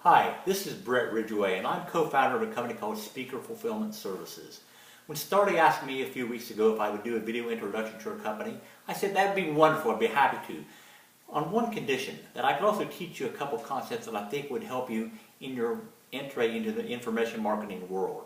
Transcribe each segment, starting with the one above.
Hi, this is Brett Ridgway, and I'm co-founder of a company called Speaker Fulfillment Services. When Starty asked me a few weeks ago if I would do a video introduction to her company, I said that'd be wonderful, I'd be happy to. On one condition, that I could also teach you a couple concepts that I think would help you in your entry into the information marketing world.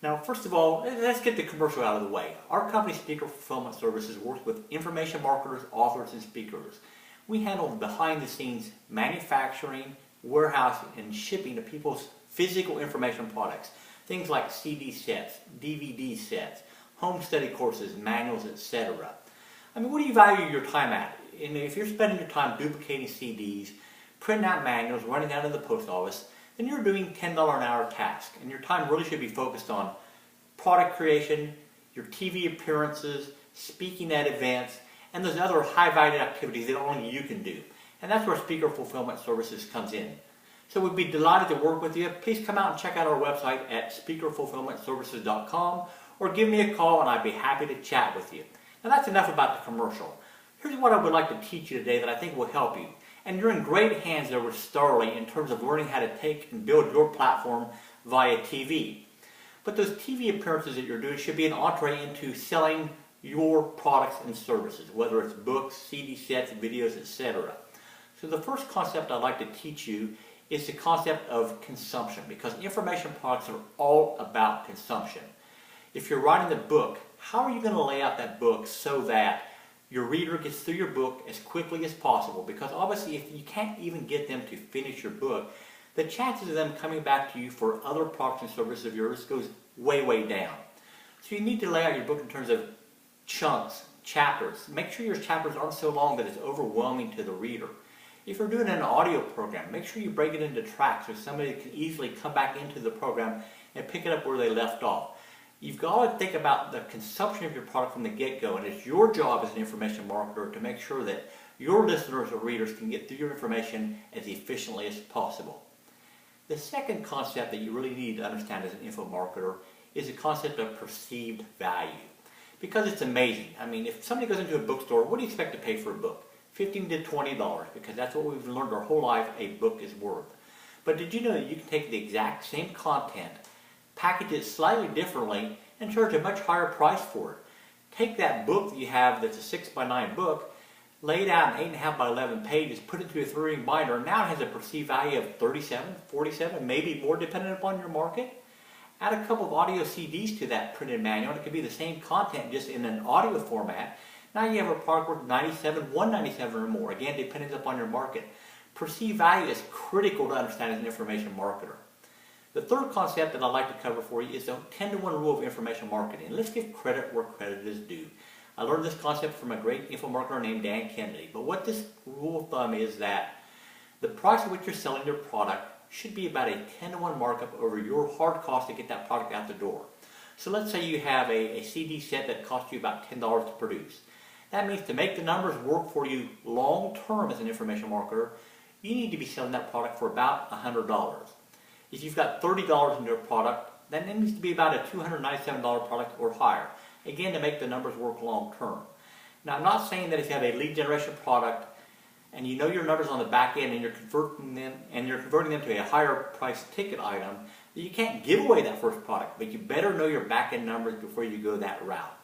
Now, first of all, let's get the commercial out of the way. Our company, Speaker Fulfillment Services, works with information marketers, authors, and speakers. We handle the behind-the-scenes manufacturing, warehousing, and shipping of people's physical information products. Things like CD sets, DVD sets, home study courses, manuals, etc. I mean, what do you value your time at? And if you're spending your time duplicating CDs, printing out manuals, running down to the post office, then you're doing $10 an hour task. And your time really should be focused on product creation, your TV appearances, speaking at events, and those other high-value activities that only you can do. And that's where Speaker Fulfillment Services comes in. So we'd be delighted to work with you. Please come out and check out our website at speakerfulfillmentservices.com or give me a call and I'd be happy to chat with you. Now that's enough about the commercial. Here's what I would like to teach you today that I think will help you. And you're in great hands there with Starling in terms of learning how to take and build your platform via TV. But those TV appearances that you're doing should be an entree into selling your products and services, whether it's books, CD sets, videos, etc. So the first concept I'd like to teach you is the concept of consumption, because information products are all about consumption. If you're writing a book, how are you going to lay out that book so that your reader gets through your book as quickly as possible? Because obviously if you can't even get them to finish your book, the chances of them coming back to you for other products and services of yours goes way, way down. So you need to lay out your book in terms of chunks, chapters. Make sure your chapters aren't so long that it's overwhelming to the reader. If you're doing an audio program, make sure you break it into tracks so somebody can easily come back into the program and pick it up where they left off. You've got to think about the consumption of your product from the get-go, and it's your job as an information marketer to make sure that your listeners or readers can get through your information as efficiently as possible. The second concept that you really need to understand as an info marketer is the concept of perceived value. Because it's amazing. I mean, if somebody goes into a bookstore, what do you expect to pay for a book? $15 to $20, because that's what we've learned our whole life a book is worth. But did you know that you can take the exact same content, package it slightly differently, and charge a much higher price for it? Take that book that you have that's a 6x9 book, lay it out in 8.5 by 11 pages, put it into a 3-ring binder, and now it has a perceived value of $37, $47, maybe more depending upon your market. Add a couple of audio CDs to that printed manual, and it could be the same content just in an audio format. Now you have a product worth $97, $197 or more, again depending upon your market. Perceived value is critical to understand as an information marketer. The third concept that I'd like to cover for you is the 10-to-1 rule of information marketing. Let's give credit where credit is due. I learned this concept from a great info marketer named Dan Kennedy. But what this rule of thumb is that the price at which you're selling your product should be about a 10-to-1 markup over your hard cost to get that product out the door. So let's say you have a CD set that costs you about $10 to produce. That means to make the numbers work for you long term as an information marketer, you need to be selling that product for about $100. If you've got $30 into a product, then it needs to be about a $297 product or higher. Again, to make the numbers work long term. Now, I'm not saying that if you have a lead generation product and you know your numbers on the back end and you're converting them to a higher price ticket item, that you can't give away that first product, but you better know your back end numbers before you go that route.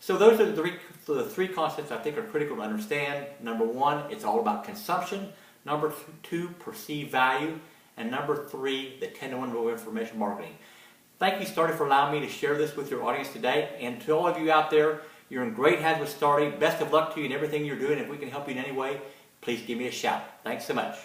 So those are the three concepts I think are critical to understand. Number one, it's all about consumption. Number two, perceived value. And number three, the 10-to-1 rule of information marketing. Thank you, Starty, for allowing me to share this with your audience today. And to all of you out there, you're in great hands with Starty. Best of luck to you in everything you're doing. If we can help you in any way, please give me a shout. Thanks so much.